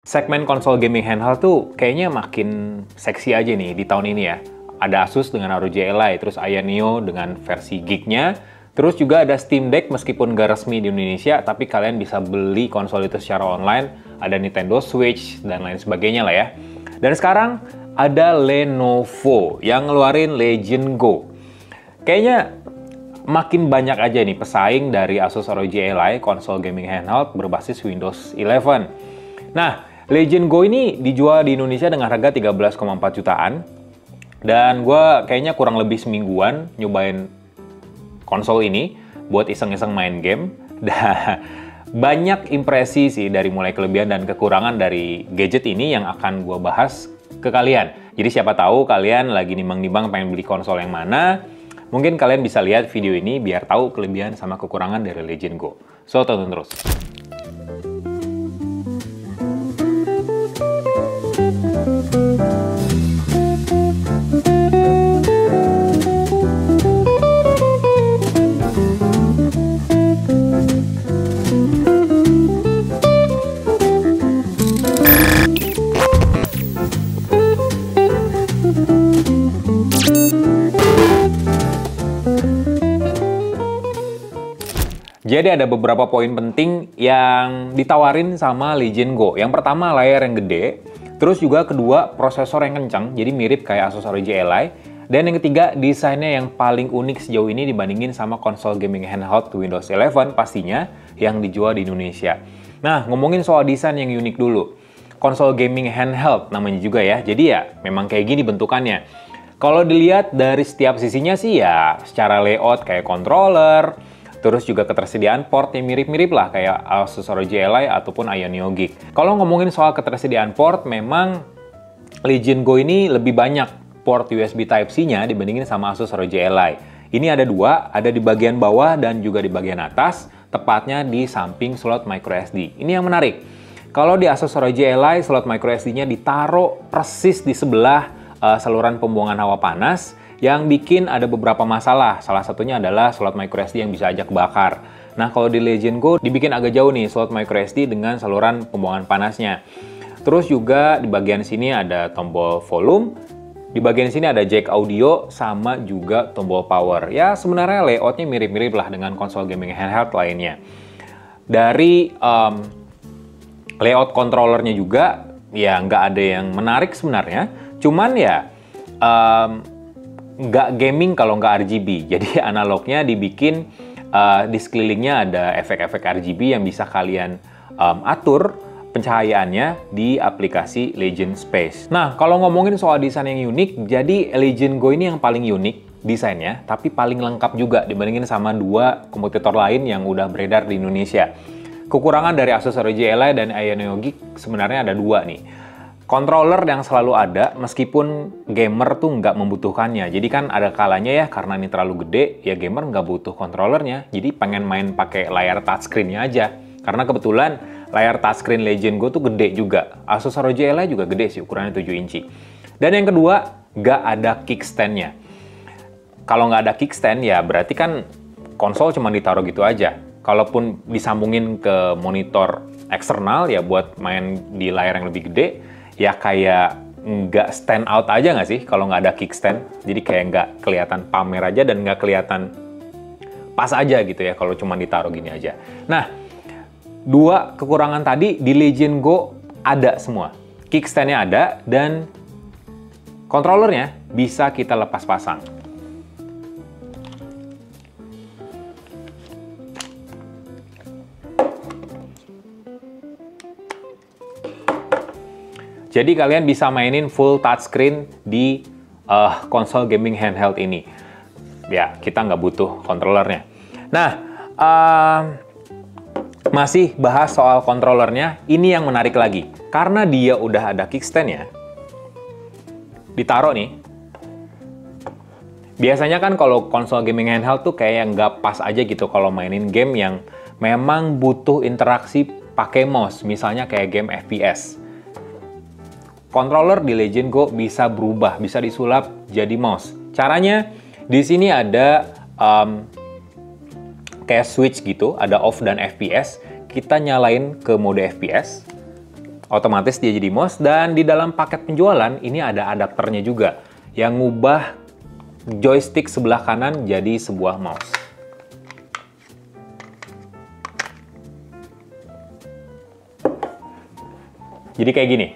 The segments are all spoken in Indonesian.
Segmen konsol gaming handheld tuh kayaknya makin seksi aja nih di tahun ini ya. Ada Asus dengan ROG Ally, terus Aya Neo dengan versi gig-nya, terus juga ada Steam Deck meskipun nggak resmi di Indonesia, tapi kalian bisa beli konsol itu secara online, ada Nintendo Switch, dan lain sebagainya lah ya. Dan sekarang ada Lenovo yang ngeluarin Legion Go. Kayaknya makin banyak aja nih pesaing dari Asus ROG Ally, konsol gaming handheld berbasis Windows 11. Nah, Legion Go ini dijual di Indonesia dengan harga 13,4 jutaan. Dan gue kayaknya kurang lebih semingguan nyobain konsol ini buat iseng-iseng main game. Dan banyak impresi sih dari mulai kelebihan dan kekurangan dari gadget ini yang akan gue bahas ke kalian. Jadi siapa tahu kalian lagi nimbang-nimbang pengen beli konsol yang mana, mungkin kalian bisa lihat video ini biar tahu kelebihan sama kekurangan dari Legion Go. So, tonton terus. Jadi ada beberapa poin penting yang ditawarin sama Legion Go. Yang pertama, layar yang gede. Terus juga kedua, prosesor yang kencang, jadi mirip kayak Asus ROG Ally. Dan yang ketiga, desainnya yang paling unik sejauh ini dibandingin sama konsol gaming handheld Windows 11 pastinya yang dijual di Indonesia. Nah, ngomongin soal desain yang unik dulu. Konsol gaming handheld namanya juga ya, jadi ya memang kayak gini bentukannya. Kalau dilihat dari setiap sisinya sih ya secara layout kayak controller, terus juga ketersediaan port yang mirip-mirip lah kayak Asus ROG Ally ataupun Aya Neo Geek. Kalau ngomongin soal ketersediaan port, memang Legion Go ini lebih banyak port USB Type-C-nya dibandingin sama Asus ROG Ally. Ini ada dua, ada di bagian bawah dan juga di bagian atas, tepatnya di samping slot microSD. Ini yang menarik. Kalau di Asus ROG Ally, slot microSD-nya ditaruh persis di sebelah saluran pembuangan hawa panas, yang bikin ada beberapa masalah. Salah satunya adalah slot microSD yang bisa aja kebakar. Nah, kalau di Legion Go dibikin agak jauh nih slot microSD dengan saluran pembuangan panasnya. Terus juga di bagian sini ada tombol volume, di bagian sini ada jack audio, sama juga tombol power. Ya, sebenarnya layoutnya mirip-mirip lah dengan konsol gaming handheld lainnya. Dari layout controllernya juga, ya nggak ada yang menarik sebenarnya. Cuman ya, nggak gaming kalau nggak RGB. Jadi analognya dibikin di sekelilingnya ada efek-efek RGB yang bisa kalian atur pencahayaannya di aplikasi Legion Space. Nah, kalau ngomongin soal desain yang unik, jadi Legion Go ini yang paling unik desainnya, tapi paling lengkap juga dibandingin sama dua kompetitor lain yang udah beredar di Indonesia. Kekurangan dari Asus ROG Ally dan Aya Neo Geek sebenarnya ada dua nih. Controller yang selalu ada, meskipun gamer tuh nggak membutuhkannya. Jadi kan ada kalanya ya, karena ini terlalu gede, ya gamer nggak butuh controllernya. Jadi pengen main pakai layar touchscreen-nya aja. Karena kebetulan layar touchscreen Legion Go tuh gede juga. Asus ROG Ally juga gede sih, ukurannya 7 inci. Dan yang kedua, nggak ada kickstand-nya. Kalau nggak ada kickstand, ya berarti kan konsol cuma ditaruh gitu aja. Kalaupun disambungin ke monitor eksternal, ya buat main di layar yang lebih gede, ya kayak nggak stand out aja nggak sih kalau nggak ada kickstand. Jadi kayak nggak kelihatan pamer aja dan nggak kelihatan pas aja gitu ya kalau cuma ditaruh gini aja. Nah, dua kekurangan tadi di Legion Go ada semua. Kickstand-nya ada dan controllernya bisa kita lepas pasang. Jadi kalian bisa mainin full touchscreen di konsol gaming handheld ini. Ya, kita nggak butuh controllernya. Nah, masih bahas soal controllernya, ini yang menarik lagi. Karena dia udah ada kickstand-nya, ditaruh nih. Biasanya kan kalau konsol gaming handheld tuh kayak nggak pas aja gitu kalau mainin game yang memang butuh interaksi pakai mouse. Misalnya kayak game FPS. Controller di Legion Go bisa berubah, bisa disulap jadi mouse. Caranya di sini ada kayak switch gitu, ada off dan FPS. Kita nyalain ke mode FPS. otomatis dia jadi mouse. Dan di dalam paket penjualan ini ada adapternya juga yang ngubah joystick sebelah kanan jadi sebuah mouse. Jadi kayak gini.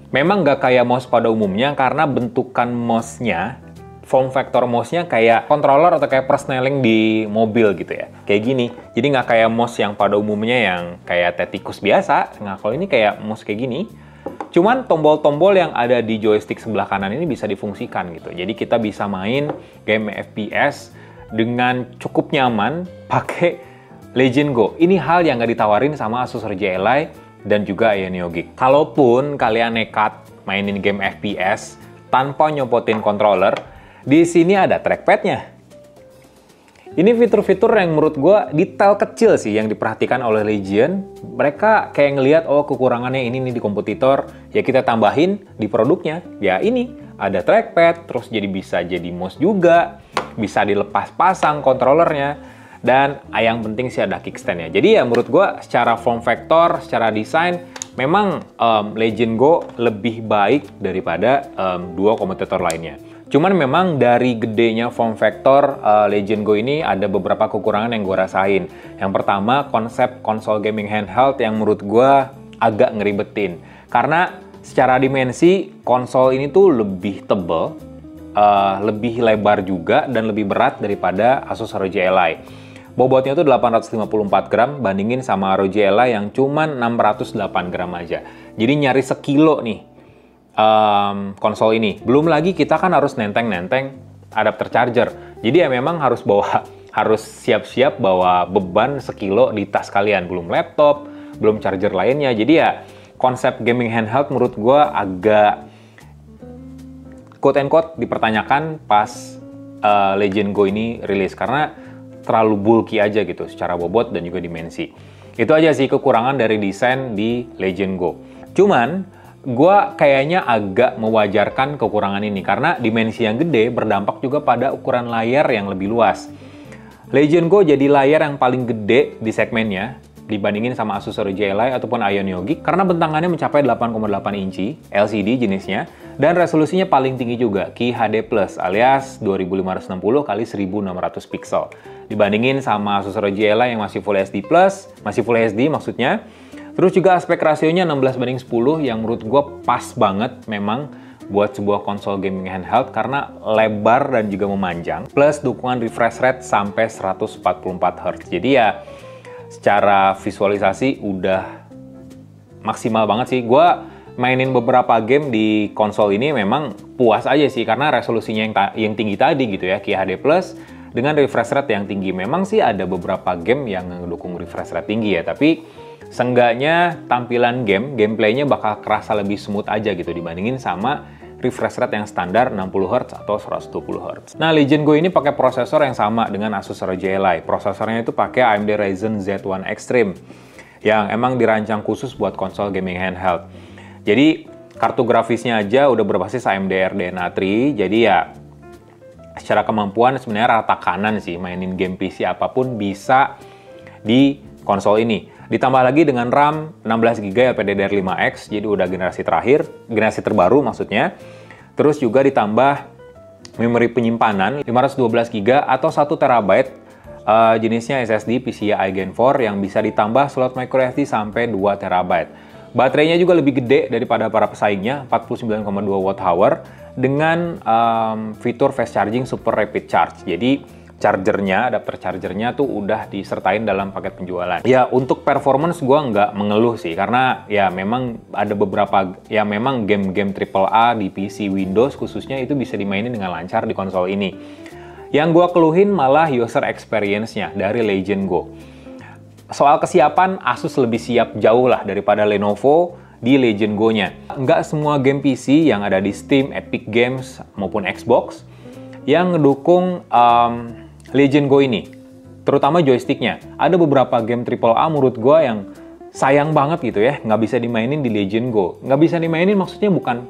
Memang nggak kayak mouse pada umumnya karena bentukan mouse-nya, form factor mouse-nya kayak controller atau kayak persneling di mobil gitu ya. Kayak gini. Jadi nggak kayak mouse yang pada umumnya yang kayak tetikus biasa. Nah, kalau ini kayak mouse kayak gini. Cuman tombol-tombol yang ada di joystick sebelah kanan ini bisa difungsikan gitu. Jadi kita bisa main game FPS dengan cukup nyaman pakai Legend Go. Ini hal yang nggak ditawarin sama Asus ROG Ally dan juga Ayaneo Geek. Kalaupun kalian nekat mainin game FPS tanpa nyopotin controller, di sini ada trackpad-nya. Ini fitur-fitur yang menurut gue detail kecil sih yang diperhatikan oleh Legion. Mereka kayak ngelihat, oh kekurangannya ini nih di kompetitor, ya kita tambahin di produknya. Ya ini, ada trackpad, terus bisa jadi mouse juga, bisa dilepas pasang kontrolernya, dan yang penting sih ada kickstand-nya. Jadi ya menurut gue secara form factor, secara desain, memang Legend Go lebih baik daripada dua kompetitor lainnya. Cuman memang dari gedenya form factor Legend Go ini ada beberapa kekurangan yang gue rasain. Yang pertama, konsep konsol gaming handheld yang menurut gue agak ngeribetin. Karena secara dimensi, konsol ini tuh lebih tebal, lebih lebar juga, dan lebih berat daripada Asus ROG Ally. Bobotnya tuh 854 gram, bandingin sama ROG Ally yang cuman 608 gram aja. Jadi nyaris sekilo nih. Konsol ini. Belum lagi kita kan harus nenteng-nenteng adapter charger. Jadi ya memang harus siap-siap bawa beban sekilo di tas kalian. Belum laptop, belum charger lainnya. Jadi ya konsep gaming handheld menurut gue agak quote-unquote dipertanyakan pas Legend Go ini rilis. Karena terlalu bulky aja gitu secara bobot dan juga dimensi. Itu aja sih kekurangan dari desain di Legend Go. Cuman gue kayaknya agak mewajarkan kekurangan ini karena dimensi yang gede berdampak juga pada ukuran layar yang lebih luas. Legend Go jadi layar yang paling gede di segmennya dibandingin sama Asus ROG Ally ataupun Ayaneo Geek karena bentangannya mencapai 8,8 inci LCD jenisnya dan resolusinya paling tinggi juga QHD+ alias 2560 x 1600 pixel. Dibandingin sama Asus ROG Ally yang masih Full HD+, masih Full HD maksudnya. Terus juga aspek rasionya 16:10 yang menurut gue pas banget memang buat sebuah konsol gaming handheld karena lebar dan juga memanjang. Plus dukungan refresh rate sampai 144 Hz. Jadi ya secara visualisasi udah maksimal banget sih. Gue mainin beberapa game di konsol ini memang puas aja sih karena resolusinya yang tinggi tadi gitu ya, QHD+. Dengan refresh rate yang tinggi. Memang sih ada beberapa game yang mendukung refresh rate tinggi ya, tapi seenggaknya tampilan gameplaynya bakal kerasa lebih smooth aja gitu dibandingin sama refresh rate yang standar 60 Hz atau 120 Hz. Nah, Legend Go ini pakai prosesor yang sama dengan Asus ROG Ally. Prosesornya itu pakai AMD Ryzen Z1 Extreme yang emang dirancang khusus buat konsol gaming handheld. Jadi, kartu grafisnya aja udah berbasis AMD RDNA 3, jadi ya secara kemampuan sebenarnya rata kanan sih, mainin game PC apapun bisa di konsol ini. Ditambah lagi dengan RAM 16GB LPDDR5X, jadi udah generasi terbaru maksudnya. Terus juga ditambah memori penyimpanan 512GB atau 1TB jenisnya SSD PCIe Gen 4 yang bisa ditambah slot microSD sampai 2TB. Baterainya juga lebih gede daripada para pesaingnya, 49,2 Wh dengan fitur fast charging super rapid charge. Jadi adapter chargernya tuh udah disertain dalam paket penjualan. Ya untuk performance gue nggak mengeluh sih karena ya memang ada beberapa ya memang game-game AAA di PC Windows khususnya itu bisa dimainin dengan lancar di konsol ini. Yang gue keluhin malah user experience-nya dari Legend Go. Soal kesiapan, Asus lebih siap jauh lah daripada Lenovo di Legend Go-nya. Nggak semua game PC yang ada di Steam, Epic Games, maupun Xbox yang ngedukung Legend Go ini. Terutama joysticknya. Ada beberapa game AAA menurut gue yang sayang banget gitu ya, nggak bisa dimainin di Legend Go. Nggak bisa dimainin maksudnya bukan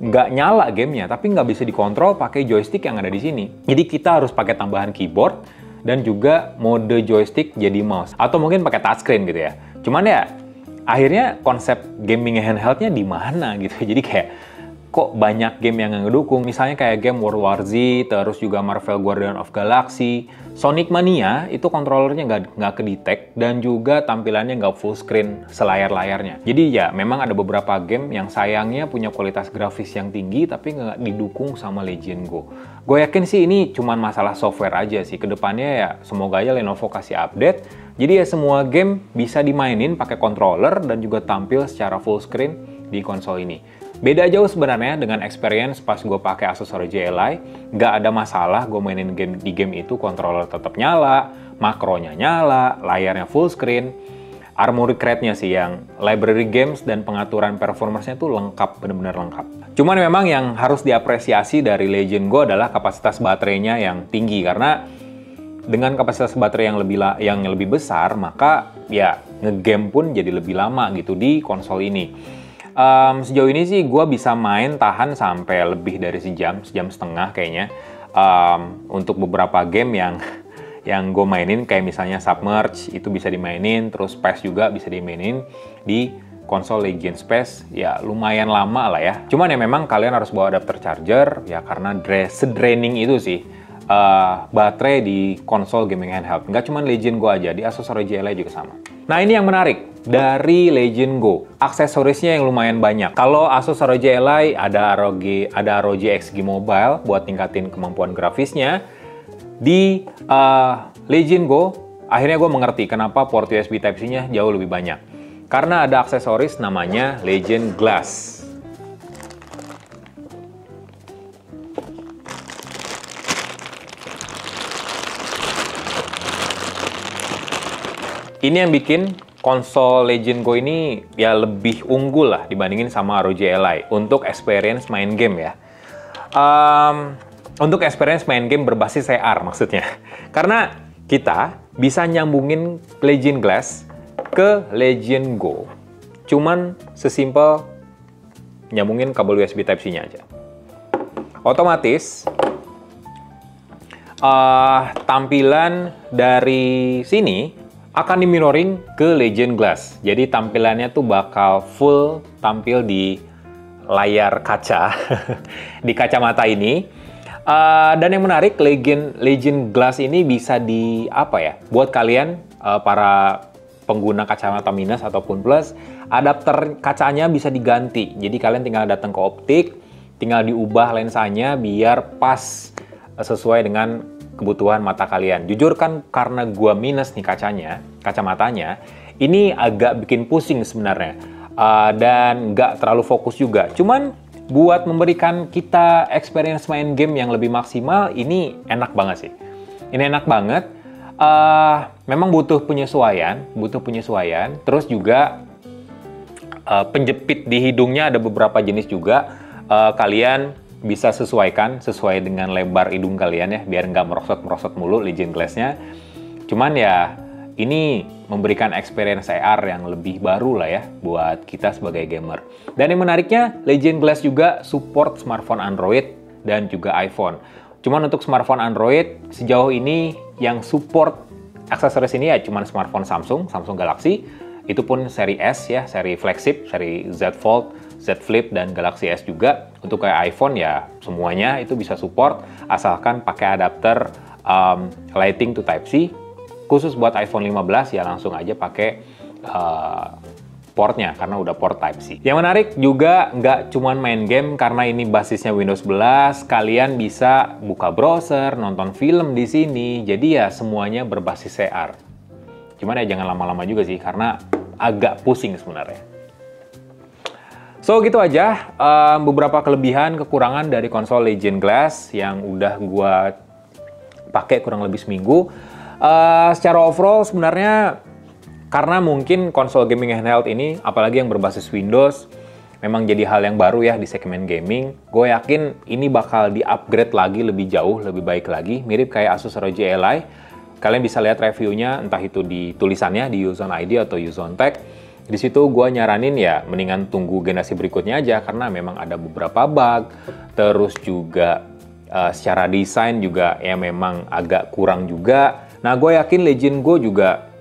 nggak nyala gamenya, tapi nggak bisa dikontrol pakai joystick yang ada di sini. Jadi kita harus pakai tambahan keyboard dan juga mode joystick jadi mouse. Atau mungkin pakai touchscreen gitu ya. Cuman ya, akhirnya konsep gaming handheldnya di mana gitu. Jadi kayak kok banyak game yang ngedukung, misalnya kayak game World War Z, terus juga Marvel Guardian of Galaxy, Sonic Mania, itu kontrolernya nggak kedetect, dan juga tampilannya nggak full screen selayar-layarnya. Jadi ya memang ada beberapa game yang sayangnya punya kualitas grafis yang tinggi, tapi nggak didukung sama Legend Go. Gue yakin sih ini cuman masalah software aja sih, kedepannya ya semoga aja Lenovo kasih update, jadi ya semua game bisa dimainin pakai controller dan juga tampil secara full screen di konsol ini. Beda jauh sebenarnya dengan experience pas gue pakai Asus ROG Ally, nggak ada masalah gue mainin game di game itu, controller tetap nyala, makronya nyala, layarnya full screen, armoury crate-nya sih yang library games dan pengaturan performance-nya tuh lengkap, bener-bener lengkap. Cuman memang yang harus diapresiasi dari Legend Go adalah kapasitas baterainya yang tinggi, karena dengan kapasitas baterai yang lebih besar, maka ya ngegame pun jadi lebih lama gitu di konsol ini. Sejauh ini sih gue bisa main tahan sampai lebih dari sejam setengah kayaknya. Untuk beberapa game yang gue mainin kayak misalnya Submerge itu bisa dimainin, terus PES juga bisa dimainin di konsol Legend Space, ya lumayan lama lah ya. Cuman ya memang kalian harus bawa adapter charger ya, karena sedraining itu sih baterai di konsol gaming handheld. Nggak cuma Legend Go aja, di Asus ROG Ally juga sama. Nah ini yang menarik dari Legend Go, aksesorisnya yang lumayan banyak. Kalau Asus ROG Ally ada ROG XG Mobile buat tingkatin kemampuan grafisnya. Di Legend Go, akhirnya gue mengerti kenapa port USB Type-C-nya jauh lebih banyak. Karena ada aksesoris namanya Legend Glass. Ini yang bikin konsol Legend Go ini ya lebih unggul lah dibandingin sama ROG Ally untuk experience main game ya. Untuk experience main game berbasis AR maksudnya. Karena kita bisa nyambungin Legend Glass ke Legend Go. Cuman sesimpel nyambungin kabel USB Type-C-nya aja. Otomatis tampilan dari sini akan di-mirroring ke Legend Glass. Jadi tampilannya tuh bakal full tampil di layar kaca, di kacamata ini. Dan yang menarik, Legend Glass ini bisa buat kalian para pengguna kacamata minus ataupun plus, adapter kacanya bisa diganti. Jadi kalian tinggal datang ke optik, tinggal diubah lensanya biar pas sesuai dengan kebutuhan mata kalian. Jujur kan karena gua minus nih kacamatanya, ini agak bikin pusing sebenarnya. Dan nggak terlalu fokus juga. Cuman buat memberikan kita experience main game yang lebih maksimal, ini enak banget sih. Ini enak banget. Memang butuh penyesuaian. Terus juga penjepit di hidungnya ada beberapa jenis juga. Kalian bisa sesuai dengan lebar hidung kalian ya, biar nggak merosot-merosot mulu Legend Glass-nya. Cuman ya, ini memberikan experience AR yang lebih baru lah ya, buat kita sebagai gamer. Dan yang menariknya, Legend Glass juga support smartphone Android dan juga iPhone. Cuman untuk smartphone Android, sejauh ini yang support aksesoris ini ya cuman smartphone Samsung Galaxy. Itu pun seri S ya, seri flagship, seri Z Fold, Z Flip, dan Galaxy S juga. Untuk kayak iPhone ya semuanya itu bisa support asalkan pakai adapter Lighting to Type-C. Khusus buat iPhone 15 ya langsung aja pakai portnya karena udah port Type-C. Yang menarik juga nggak cuman main game, karena ini basisnya Windows 11, kalian bisa buka browser, nonton film di sini. Jadi ya semuanya berbasis AR. Cuman ya jangan lama-lama juga sih karena agak pusing sebenarnya. So gitu aja beberapa kelebihan kekurangan dari konsol Legend Glass yang udah gua pakai kurang lebih seminggu. Secara overall sebenarnya karena mungkin konsol gaming handheld ini, apalagi yang berbasis Windows, memang jadi hal yang baru ya di segmen gaming. Gue yakin ini bakal di-upgrade lagi lebih jauh, lebih baik lagi, mirip kayak Asus ROG Ally. Kalian bisa lihat reviewnya, entah itu di tulisannya di Uzon ID atau Uzon Tech. Di situ gue nyaranin ya mendingan tunggu generasi berikutnya aja, karena memang ada beberapa bug, terus juga secara desain juga ya memang agak kurang juga. Nah gue yakin Legend Go juga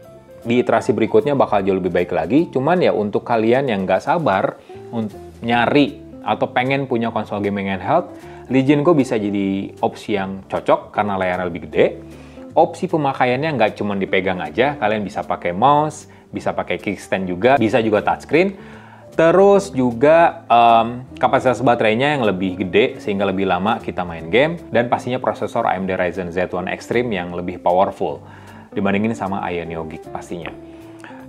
di iterasi berikutnya bakal jauh lebih baik lagi. Cuman ya untuk kalian yang nggak sabar untuk nyari atau pengen punya konsol gaming handheld, Legion Go bisa jadi opsi yang cocok karena layarnya lebih gede. Opsi pemakaiannya nggak cuma dipegang aja, kalian bisa pakai mouse, bisa pakai kickstand juga, bisa juga touchscreen. Terus juga kapasitas baterainya yang lebih gede sehingga lebih lama kita main game, dan pastinya prosesor AMD Ryzen Z1 Extreme yang lebih powerful dibandingin sama Ionio Geek pastinya.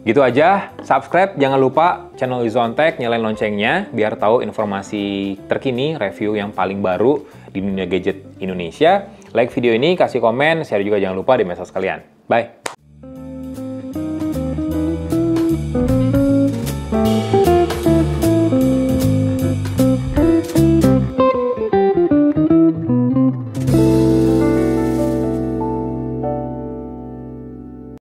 Gitu aja, subscribe, jangan lupa channel Izontech, nyalain loncengnya biar tahu informasi terkini, review yang paling baru di dunia gadget Indonesia. Like video ini, kasih komen, share juga jangan lupa di medsos kalian. Bye!